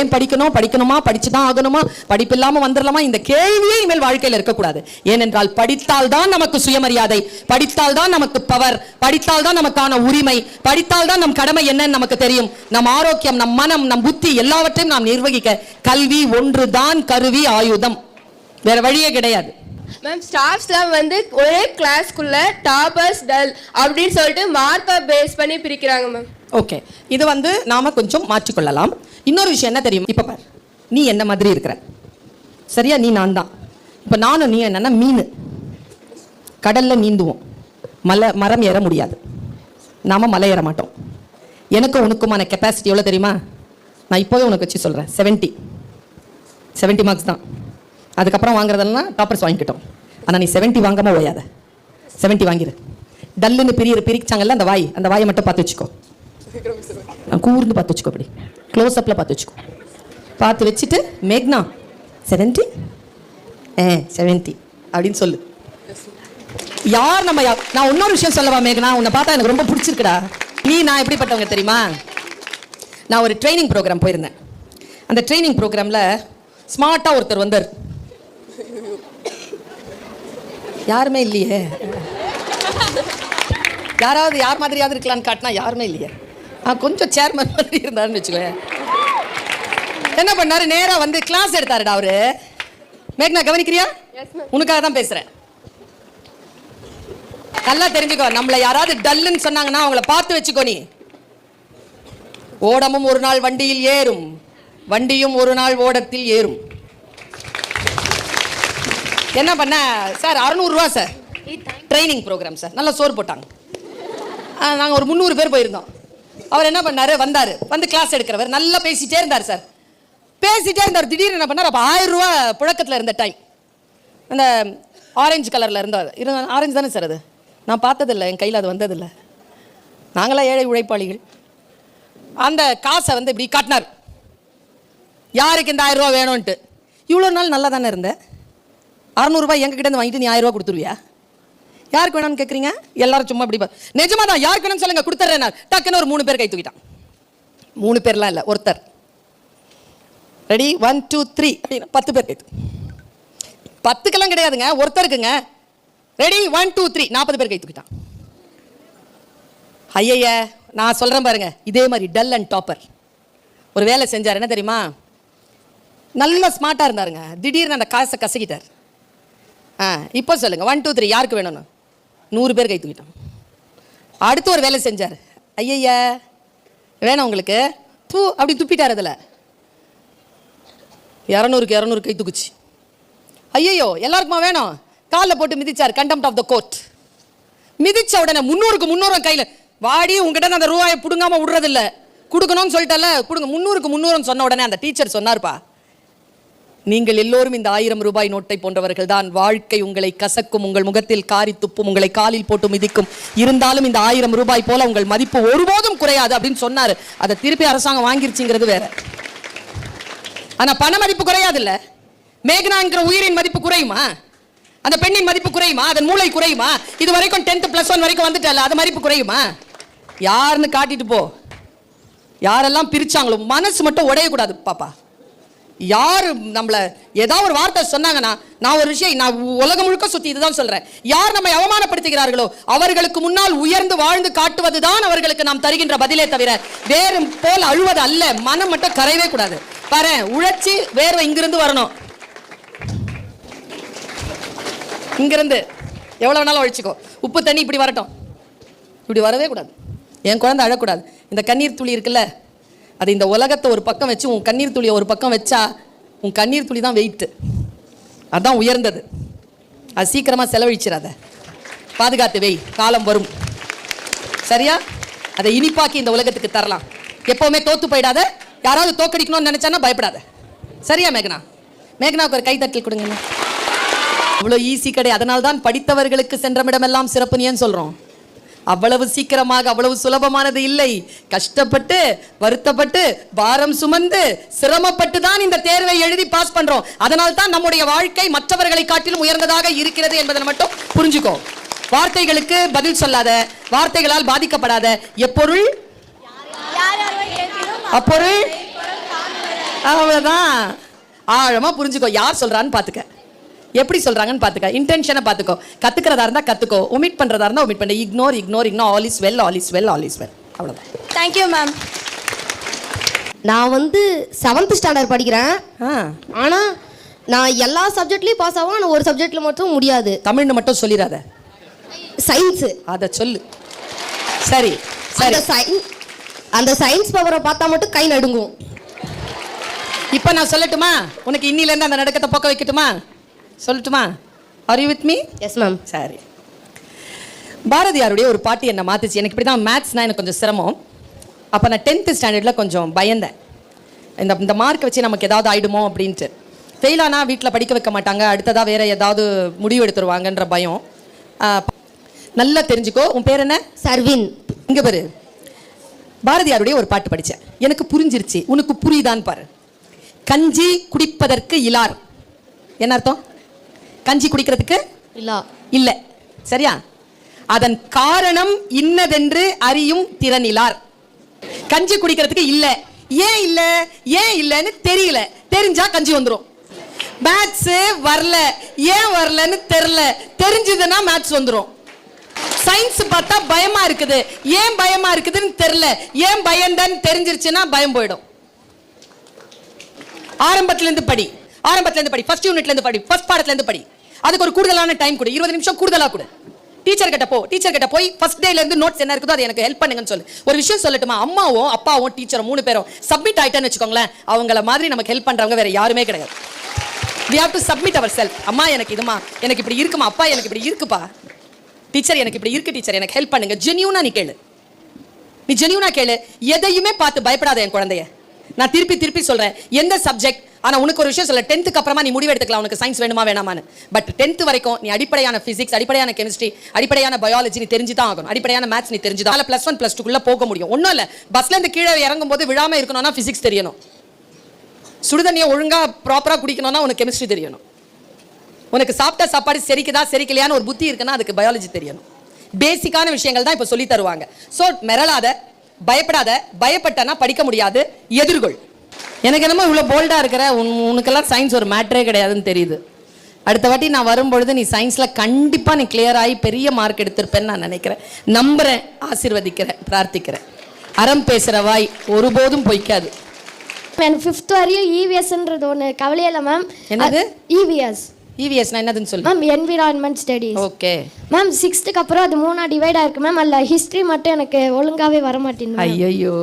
ஏன் படிக்கணும், படிக்கணுமா, படிச்சுதான் ஆகணுமா, படிப்பு இல்லாம வந்துடலாமா, இந்த கேள்வியே இனிமேல் வாழ்க்கையில் இருக்கக்கூடாது. ஏனென்றால் படித்தால் தான் நமக்கு சுயமரியாதை, படித்தால் தான் நமக்கு பவர், படித்தால் தான் நமக்கான உரிமை, படித்தால் தான் நம் கடமை என்னன்னு நமக்கு தெரியும். நம் ஆரோக்கியம், நம் மனம், நம் புத்தி எல்லாவற்றையும் நாம் நிர்வகிக்க கல்வி ஒன்றுதான் கருவி, ஆயுதம். வேற வழியே கிடையாது. மேம், ஸ்டாஃப்ஸ்லாம் வந்து ஒரே கிளாஸ்க்குள்ள டாப்பர்ஸ் டல் அப்படின்னு சொல்லிட்டு மார்க்கை பேஸ் பண்ணி பிரிக்கிறாங்க மேம். ஓகே, இது வந்து நாம கொஞ்சம் மாற்றிக்கொள்ளலாம். இன்னொரு விஷயம் என்ன தெரியும், இப்ப பார், நீ என்ன மாதிரி இருக்கிற, சரியா? நீ நான் தான். இப்ப நானும் நீ என்னன்னா மீன், கடல்ல நீந்துவோம், மரம் ஏற முடியாது, நாம மலை ஏற மாட்டோம். எனக்கும் உனக்குமான கெப்பாசிட்டி எவ்வளவு தெரியுமா? நான் இப்போவே உனக்கு வச்சு சொல்றேன், 70 மார்க்ஸ் தான். அதுக்கப்புறம் வாங்குறதெல்லாம் டாப்பர்ஸ் வாங்கிக்கிட்டோம். ஆனால் நீ 70 வாங்காம ஓயாத, 70 வாங்கிடு. டல்லுன்னு பிரிச்சாங்கல்ல அந்த வாயை மட்டும் பார்த்து வச்சுக்கோ, கூர்ந்து பார்த்து வச்சுக்கோ, அப்படி க்ளோஸ் அப்பில் பார்த்து வச்சுக்கோ. பார்த்து வச்சுட்டு மேக்னா 70 அப்படின்னு சொல்லு. யார் நம்ம நான் இன்னொரு விஷயம் சொல்லவா மேக்னா, உன்னை பார்த்தா எனக்கு ரொம்ப பிடிச்சிருக்குடா. நான் எப்படிப்பட்டவங்க தெரியுமா? நான் ஒரு ட்ரைனிங் ப்ரோக்ராம் போயிருந்தேன். அந்த ட்ரைனிங் ப்ரோக்ராமில் ஸ்மார்ட்டாக ஒருத்தர் வந்தார். யாருமே இல்லையே, யாராவது யார் மாதிரியாவது இருக்கலான்னு காட்டினா யாருமே இல்லையே. கொஞ்சம் சேர்மன் மாதிரி இருந்தாருன்னு வச்சுக்கோங்க. என்ன பண்ணாரு, நேராக வந்து கிளாஸ் எடுத்தாருடா அவரு. மேக்னா கவனிக்கிறியா? உனக்காக தான் பேசுறேன், நல்லா தெரிஞ்சுக்கோ. நம்மள யாராவது டல்லுன்னு சொன்னாங்கன்னா அவங்கள பார்த்து வச்சுக்கோ. நீ ஓடமும் ஒரு நாள் வண்டியில் ஏறும், வண்டியும் ஒரு நாள் ஓடத்தில் ஏறும். என்ன பண்ண சார், 600 ரூபா சார் ட்ரைனிங் ப்ரோக்ராம் சார். நல்லா சோறு போட்டாங்க. நாங்கள் ஒரு 300 பேர் போயிருந்தோம். அவர் என்ன பண்ணார், வந்தார், வந்து கிளாஸ் எடுக்கிறவர் நல்லா பேசிட்டே இருந்தார் சார், பேசிட்டே இருந்தார். திடீர்னு என்ன பண்ணார், அப்போ 1000 ரூபா புழக்கத்தில் இருந்த டைம், அந்த ஆரஞ்சு கலரில் இருந்தார். ஆரஞ்சு தானே சார் அது? நான் பார்த்ததில்லை, என் கையில் அது வந்ததில்லை. நாங்களாம் ஏழை உழைப்பாளிகள். அந்த காசை வந்து இப்படி காட்டினார், யாருக்கு இந்த 1000 ரூபா வேணும்ன்ட்டு. இவ்வளோ நாள் நல்லா தானே இருந்தேன், 600 ரூபாய் எங்ககிட்ட இருந்து வாங்கிட்டு நீ 1000 ரூபா கொடுத்துருவியா? யாருக்கு வேணும்னு கேட்குறீங்க? எல்லாரும் சும்மா இப்படி நிஜமா தான், யாருக்கு வேணும்னு சொல்லுங்க, கொடுத்துட்றேன். டக்குன்னு ஒரு 3 பேர் கை தூக்கிட்டான். 3 பேர்லாம் இல்லை, ஒருத்தர். ரெடி 1 2 3 அப்படின்னு 10 பேர் கை தூக்கி. 10க்கெல்லாம் கிடையாதுங்க, ஒருத்தருக்குங்க. ரெடி 1 2 3 40 பேர் கை தூக்கிட்டான். ஐய, நான் சொல்றேன் பாருங்க, இதே மாதிரி டல் அண்ட் டாப்பர் ஒரு வேலை செஞ்சார். என்ன தெரியுமா? நல்ல ஸ்மார்ட்டாக இருந்தாருங்க. திடீர்னு அந்த காசை கசக்கிட்டார். இப்போ சொல்லுங்க, 1 2 3 யாருக்கு வேணும்னு 100 பேர் கை தூக்கிட்டான். அடுத்து ஒரு வேலை செஞ்சார். ஐய, வேணும் உங்களுக்கு பூ அப்படி துப்பிட்டார். அதில் 200க்கு 200 கை தூக்குச்சு. ஐயோ, எல்லாருக்குமா வேணும்? காலில் போட்டு மிதிச்சார், கண்டெம்ட் ஆஃப் த கோர்ட். மிதிச்ச உடனே 300க்கு 300 கையில் வாடி, உங்ககிட்ட அந்த ரூபாயை பிடுங்காம விடுறதில்ல, கொடுக்கணும்னு சொல்லிட்டல, கொடுங்க. 300க்கு 300 சொன்ன உடனே அந்த டீச்சர் சொன்னார்ப்பா, நீங்கள் எல்லோரும் இந்த 1000 ரூபாய் நோட்டை போன்றவர்கள் தான். வாழ்க்கை உங்களை கசக்கும், உங்கள் முகத்தில் காரி துப்பும், உங்களை காலில் போட்டு மிதிக்கும். இருந்தாலும் இந்த 1000 ரூபாய் போல உங்கள் மதிப்பு ஒருபோதும் குறையாது அப்படின்னு சொன்னாரு. அதை திருப்பி அரசாங்கம் வாங்கிருச்சுங்கிறது வேற. ஆனா பண மதிப்பு குறையாது இல்ல. மேக்னாங்கிற உயிரின் மதிப்பு குறையுமா? அந்த பெண்ணின் மதிப்பு குறையுமா? அதன் மூளை குறையுமா? இது வரைக்கும் 10th +1 வரைக்கும் வந்துட்டல, அது மதிப்பு குறையுமா? யாருன்னு காட்டிட்டு போ. யாரெல்லாம் பிரிச்சாங்களோ மனசு மட்டும் உடையக்கூடாது பாப்பா. யார் நம்மள ஏதாவது ஒரு வார்த்தை சொன்னாங்கன்னா, நான் ஒரு விஷயம், நான் உலகம் முழுக்க சுத்தி இதுதான் சொல்றேன், யார் நம்மை அவமானப்படுத்துகிறார்களோ அவர்களுக்கு முன்னால் உயர்ந்து வாழ்ந்து காட்டுவதுதான் அவர்களுக்கு நாம் தருகின்ற பதிலே தவிர வேறு போல் அழுவது அல்ல. மனம் மட்டும் கரையவே கூடாது. பாரு, உழைச்சி வேர்வை இங்கிருந்து வரணும். இங்கிருந்து எவ்வளவு வேணாலும் உழைச்சிக்கோ. உப்பு தண்ணி இப்படி வரட்டும், இப்படி வரவே கூடாது. என் குழந்தை அழக்கூடாது. இந்த கண்ணீர் துளி இருக்குல்ல, அது இந்த உலகத்தை ஒரு பக்கம் வச்சு உன் கண்ணீர் துளியை ஒரு பக்கம் வச்சா உன் கண்ணீர் துளி தான் வெயிட்டு, அதுதான் உயர்ந்தது. அது சீக்கிரமாக செலவழிச்சிடாத, பாதுகாத்து வை, காலம் வரும். சரியா? அதை இனிப்பாக்கி இந்த உலகத்துக்கு தரலாம். எப்போவுமே தோத்து போயிடாத. யாராவது தோக்கடிக்கணும்னு நினைச்சானா பயப்படாத. சரியா மேகனா? மேகனாவுக்கு ஒரு கைத்தட்டல் கொடுங்க. அவ்வளோ ஈஸி கிடையாது. அதனால்தான் படித்தவர்களுக்கு சென்றமிடமெல்லாம் சிறப்புன்னு ஏன் சொல்கிறோம்? அவ்வளவு சீக்கிரமாக அவ்வளவு சுலபமானது இல்லை. கஷ்டப்பட்டு, வருத்தப்பட்டு, பாரம் சுமந்து, சிரமப்பட்டு தான் இந்த தேர்வை எழுதி பாஸ் பண்றோம். அதனால் தான் நம்முடைய வாழ்க்கை மற்றவர்களை காட்டிலும் உயர்ந்ததாக இருக்கிறது என்பதை மட்டும் புரிஞ்சுக்கோ. வார்த்தைகளுக்கு பதில் சொல்லாத, வார்த்தைகளால் பாதிக்கப்படாத. எப்பொருள் அப்பொருள் அவ்வளவுதான். ஆழமா புரிஞ்சுக்கோ, யார் சொல்றான்னு பாத்துக்க, எப்படி சொல்றாங்கன்னு பாத்துக்க, இன்டென்ஷனை பாத்துக்கோ. கத்துக்கிறதா இருந்தா கத்துக்கோ, ஒமிட் பண்றதா இருந்தா ஒமிட் பண்ணு. Ignore ignore ignore. All is well, all is well, all is well. அவ்வளவுதான். Thank you ma'am. நான் வந்து 7th ஸ்டாண்டர்ட் படிக்கிறேன். ஆ, ஆனா நான் எல்லா சப்ஜெக்ட்லயும் பாஸ் ஆகும், ஆனால் ஒரு சப்ஜெக்ட்ல மட்டும் முடியாது. தமிழ்னு மட்டும் சொல்லிடாத, சயின்ஸ். அத சொல்லு. சரி சரி. அந்த சயின்ஸ் பவரை பார்த்தா மட்டும் கை நடுங்கும். இப்ப நான் சொல்லட்டுமா உனக்கு? இன்னில இருந்து அந்த நடுக்கத்தை போக்க வைக்கட்டுமா? சொல்லட்டுமா? Are you with me? Yes ma'am. சரி. பாரதியாருடைய ஒரு பாட்டு என்ன மாத்துச்சு. எனக்கு இப்படி தான் மேத்ஸ்னா எனக்கு கொஞ்சம் சிரமம். அப்போ நான் 10th ஸ்டாண்டர்டில் கொஞ்சம் பயந்தேன். இந்த மார்க் வச்சு நமக்கு ஏதாவது ஆயிடுமோ அப்படின்ட்டு. ஃபெயிலானா வீட்டில் படிக்க வைக்க மாட்டாங்க, அடுத்ததாக வேற ஏதாவது முடிவு எடுத்துருவாங்கன்ற பயம். நல்லா தெரிஞ்சுக்கோ. உன் பேர் என்ன? சர்வின். இங்கே பாரு, பாரதியாருடைய ஒரு பாட்டு படித்தேன், எனக்கு புரிஞ்சிருச்சு. உனக்கு புரியுதான்னு பாரு. கஞ்சி குடிப்பதற்கு இலார். என்ன அர்த்தம்? கஞ்சி குடிக்கிறதுக்கு இல்ல, சரியா? அதன் காரணம் இன்னதென்று அறியும் திறனிலார். கஞ்சி குடிக்கிறதுக்கு இல்ல. ஏன் இல்ல, ஏன் இல்லன்னு தெரியல. தெரிஞ்சா கஞ்சி வந்துரும். மேத்ஸ் வரல, ஏன் வரலன்னு தெரியல. தெரிஞ்சதுன்னா மேத்ஸ் வந்துரும். சயின்ஸ் பார்த்தா பயமா இருக்குது, ஏன் பயமா இருக்குதுன்னு தெரியல. ஏன் பயந்தன்னு தெரிஞ்சிருச்சுன்னா பயம் போயிடும். ஆரம்பத்துல இருந்து படி, ஆரம்பத்துல இருந்து படி, ஃபர்ஸ்ட் யூனிட்ல இருந்து படி, ஃபர்ஸ்ட் பாடத்துல இருந்து படி. அதுக்கு ஒரு கூடுதலான டைம் கொடு, 20 நிமிஷம் கூடுதலா கொடு. டீச்சர் கிட்ட போ, டீச்சர் கிட்ட போய் ஃபர்ஸ்ட் டேல இருந்து நோட்ஸ் என்ன இருக்குதோ அதை எனக்கு ஹெல்ப் பண்ணுங்கன்னு சொல்லு. ஒரு விஷயம் சொல்லட்டுமா, அம்மாவும் அப்பாவும் டீச்சரும் 3 பேரும் சப்மிட் ஆயிட்டேன்னு வச்சுக்கோங்களேன், அவங்கள மாதிரி நமக்கு ஹெல்ப் பண்றவங்க வேற யாருமே கிடையாது. we have to submit ourselves. அம்மா எனக்கு இதுமா, எனக்கு இப்படி இருக்குமா, அப்பா எனக்கு இப்படி இருக்குப்பா, டீச்சர் எனக்கு இப்படி இருக்கு, டீச்சர் எனக்கு ஹெல்ப் பண்ணுங்க. ஜென்யூனா நீ கேளு, நீ ஜென்யூனா கேளு. எதையுமே பார்த்து பயப்படாத என் குழந்தைய. நான் திருப்பி திருப்பி சொல்றேன், எந்த சப்ஜெக்ட். ஆனா உனக்கு ஒரு விஷயம் சொல்ல, 10th அப்புறமா நீ முடிவு எடுத்துக்கலாம் உனக்கு சயின்ஸ் வேணுமா வேணாமான்னு. பட் 10th வரைக்கும் நீ அடிப்படையான பிசிக்ஸ், அடிப்படையான கெமிஸ்ட்ரி, அடிப்படையான பயாலஜி நீ தெரிஞ்சுதான் ஆகணும். அடிப்படையான மேத்ஸ் நீ தெரிஞ்சுதான். அதில் +1 +2 போக முடியும். ஒன்றும் இல்லை, பஸ்ல இருந்து கீழே இறங்கும் போது விழாம இருக்கணும்னா பிசிக்ஸ் தெரியணும். சுடுதண்ணியை ஒழுங்கா ப்ராப்பரா குடிக்கணும்னா உனக்கு கெமிஸ்ட்ரி தெரியணும். உனக்கு சாப்பிட்ட சாப்பாடு செரிக்குதா செரிக்கலையான்னு ஒரு புத்தி இருக்குன்னா அதுக்கு பயாலஜி தெரியணும். பேசிக்கான விஷயங்கள் தான் இப்போ சொல்லி தருவாங்க. ஸோ மிரளாத, பயப்படாத. பயப்பட்டனா படிக்க முடியாது, எதிர்கொள். எனக்கு என்னமோ இவ்வளோ போல்டாக இருக்கிற, உனக்கெல்லாம் சயின்ஸ் ஒரு மேட்டரே கிடையாதுன்னு தெரியுது. அடுத்த வாட்டி நான் வரும்பொழுது நீ சயின்ஸில் கண்டிப்பாக நீ கிளியர் ஆகி பெரிய மார்க் எடுத்திருப்பேன்னு நான் நினைக்கிறேன், நம்புகிறேன், ஆசீர்வதிக்கிறேன், பிரார்த்திக்கிறேன். அறம் பேசுகிற வாய் ஒருபோதும் பொய்க்காது. எனக்கு 5th வரையும் இவிஎஸ்ன்றது ஒன்று கவலையே இல்லை மேம். என்னது இவிஎஸ்? இவிஎஸ்னா என்னதுன்னு சொல்லு ma'am. Environment studies. Okay ma'am 6th அப்புறம் அது 3ஆக டிவைட் ஆயிருக்கு மேம். அதில் ஹிஸ்ட்ரி மட்டும் எனக்கு ஒழுங்காகவே வர மாட்டேங்குது. ஐயோ,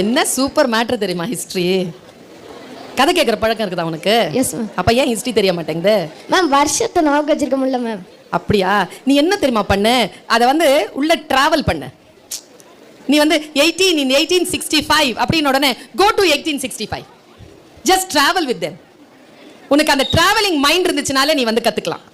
என்ன சூப்பர் மேட்ரு தெரியுமா ஹிஸ்ட்ரி? கதை கேட்குற பழக்கம் இருக்குதா உனக்கு? Yes ma'am. அப்போ ஏன் ஹிஸ்ட்ரி தெரிய மாட்டேங்குது? மேம் வருஷத்தை ஞாபகம் வச்சிருக்க முடியல மேம். அப்படியா? நீ என்ன தெரியுமா பண்ணு, அதை வந்து உள்ள டிராவல் பண்ணு. நீ வந்து 1865 அப்படின்னு உடனே go to 1865, just travel with them. உனக்கு அந்த டிராவலிங் மைண்ட் இருந்துச்சுனாலே நீ வந்து கத்துக்கலாம்.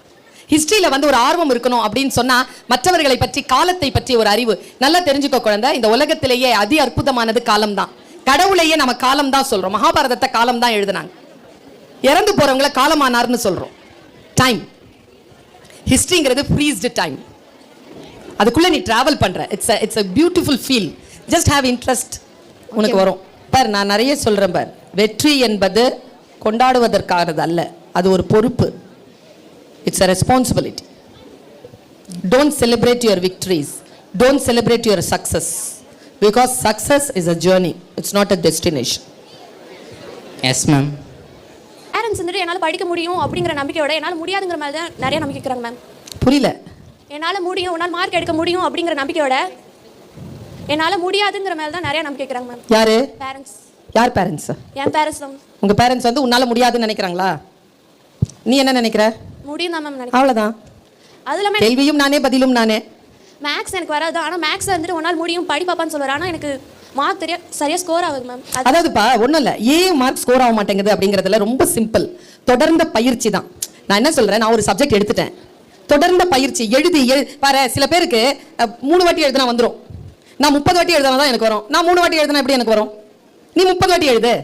ஹிஸ்டரியில வந்து ஒரு ஆர்வம் இருக்கணும் அப்படின்னு சொன்னா, மற்றவர்களை பற்றி, காலத்தை பற்றி ஒரு அறிவு நல்லா தெரிஞ்சுக்கோ குழந்தை. இந்த உலகத்திலேயே அதி அற்புதமானது காலம் தான். கடவுளையே நம்ம காலம் தான் சொல்றோம். மகாபாரதத்தை காலம் தான் எழுதினாங்க. இறந்து போறவங்களை காலமானார்னு சொல்றோம். டைம். ஹிஸ்டரிங்கிறது ஃப்ரீஸ்டு டைம். அதுக்குள்ள நீ டிராவல் பண்ற. It's a beautiful feel. just have interest, உனக்கு வரும். பார், நான் நிறைய சொல்றேன் பார். வெற்றி என்பது கொண்டாடுவதற்கானது அல்ல, அது ஒரு பொறுப்பு. It's a responsibility. don't celebrate your victories, don't celebrate your success, because success is a journey, it's not a destination. Yes ma'am. Parents வந்துட்டு என்னால் படிக்க முடியும் அப்படிங்கிற நம்பிக்கையோட என்னால் முடியாதுங்கிற மாதிரி தான் நிறைய நம்பிக்கை இருக்கிறாங்க மேம். புரியல? என்னால் முடியும், உன்னால் மார்க் எடுக்க முடியும் அப்படிங்கிற நம்பிக்கையோட என்னால் முடியாதுங்கிற மாதிரி தான் நிறைய நம்பிக்கை இருக்கிறாங்க மேம். யாரு? பேரண்ட்ஸ். யார் பேரண்ட்ஸ்? என் பேரண்ட்ஸ் தான். உங்க பேரண்ட்ஸ் வந்து உன்னால முடியாதுன்னு நினைக்கிறாங்களா? நீ என்ன நினைக்கிற? முடியும் தான் மேம் நினைக்கிறேன். அவ்வளவுதான். அது இல்லாமல் கேள்வியும் நானே, பதிலும் நானே. மேக்ஸ் எனக்கு வராது, ஆனால் மேக்ஸ் வந்துட்டு உன்னால் முடியும் படி பாப்பான்னு சொல்லுவார். ஆனால் எனக்கு மார்க் சரியா ஸ்கோர் ஆகுது மேம். அதாவதுப்பா ஒன்றும் இல்லை, ஏன் மார்க் ஸ்கோர் ஆக மாட்டேங்குது அப்படிங்கிறதுல ரொம்ப சிம்பிள். தொடர்ந்த பயிற்சி தான். நான் என்ன சொல்றேன், நான் ஒரு சப்ஜெக்ட் எடுத்துட்டேன், தொடர்ந்த பயிற்சி. எழுதி பாரு, சில பேருக்கு 3 வாட்டி எழுதுனா வந்துடும். நான் 30 வாட்டி எழுதுனா தான் எனக்கு வரும். நான் 3 வாட்டி எழுதுனா எப்படி எனக்கு வரும்? நீ 30 வாட்டி எழுது.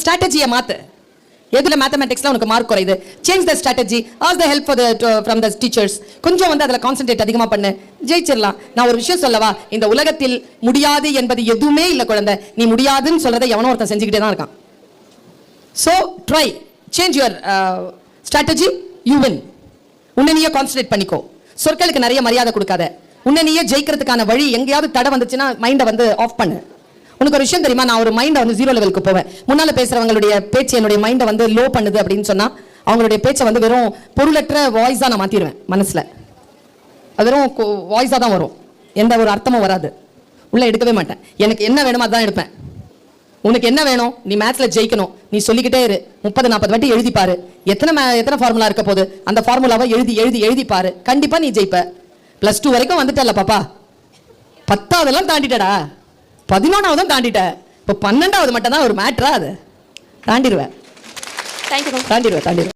ஸ்ட்ராட்டஜியை மாத்து. எதுல மேத்தமெட்டிக்ஸ்ல உனக்கு மார்க் குறையுது, change the strategy, as the help from the teachers. கொஞ்சம் வந்து அதுல கான்சென்ட்ரேட் அதிகமா பண்ணு, ஜெயிச்சிடலாம். நான் ஒரு விஷயம் சொல்லவா, இந்த உலகத்தில் முடியாது என்பது எதுவுமே இல்ல குழந்தை. நீ முடியாதுன்னு சொல்றதை எவனோ ஒருத்தன் செஞ்சுக்கிட்டே தான் இருக்கான். So try, change your strategy, you win. உன்னை நீயே கான்சென்ட்ரேட் பண்ணிக்கோ. சொற்களுக்கு நிறைய மரியாதை கொடுக்காத. உன்னை நீயே ஜெயிக்கிறதுக்கான வழி எங்கேயாவது தடை வந்துச்சுன்னா மைண்டை வந்து ஆஃப் பண்ணு. உனக்கு ஒரு விஷயம் தெரியுமா, நான் ஒரு மைண்டை வந்து 0 லெவலுக்கு போவேன். முன்னால பேசுறவங்களுடைய பேச்சு என்னுடைய மைண்டை வந்து லோ பண்ணுது அப்படின்னு சொன்னா அவங்களுடைய பேச்சை வந்து வெறும் பொருளற்ற வாய்ஸா நான் மாத்திடுவேன். மனசுல அது வெறும் வாய்ஸா தான் வரும், எந்த ஒரு அர்த்தமும் வராது, உள்ள எடுக்கவே மாட்டேன். எனக்கு என்ன வேணுமோ அதான் எடுப்பேன். உனக்கு என்ன வேணும், நீ மேத்ஸ்ல ஜெயிக்கணும், நீ சொல்லிக்கிட்டே இரு. 30-40 வாட்டி எழுதி பாரு, எத்தனை ஃபார்முலா இருக்க போது, அந்த ஃபார்முலாவை எழுதி பாரு, கண்டிப்பா நீ ஜெயிப்ப. +2 வரைக்கும் வந்துட்டல பாப்பா, 10ஆவதெல்லாம் தாண்டிட்டடா, 11ஆவதும் தாண்டிட்ட, இப்போ 12ஆவது மட்டும் தான் ஒரு மேட்ரா, அது தாண்டிடுவேன். தேங்க்யூ. தாண்டிடுவேன்.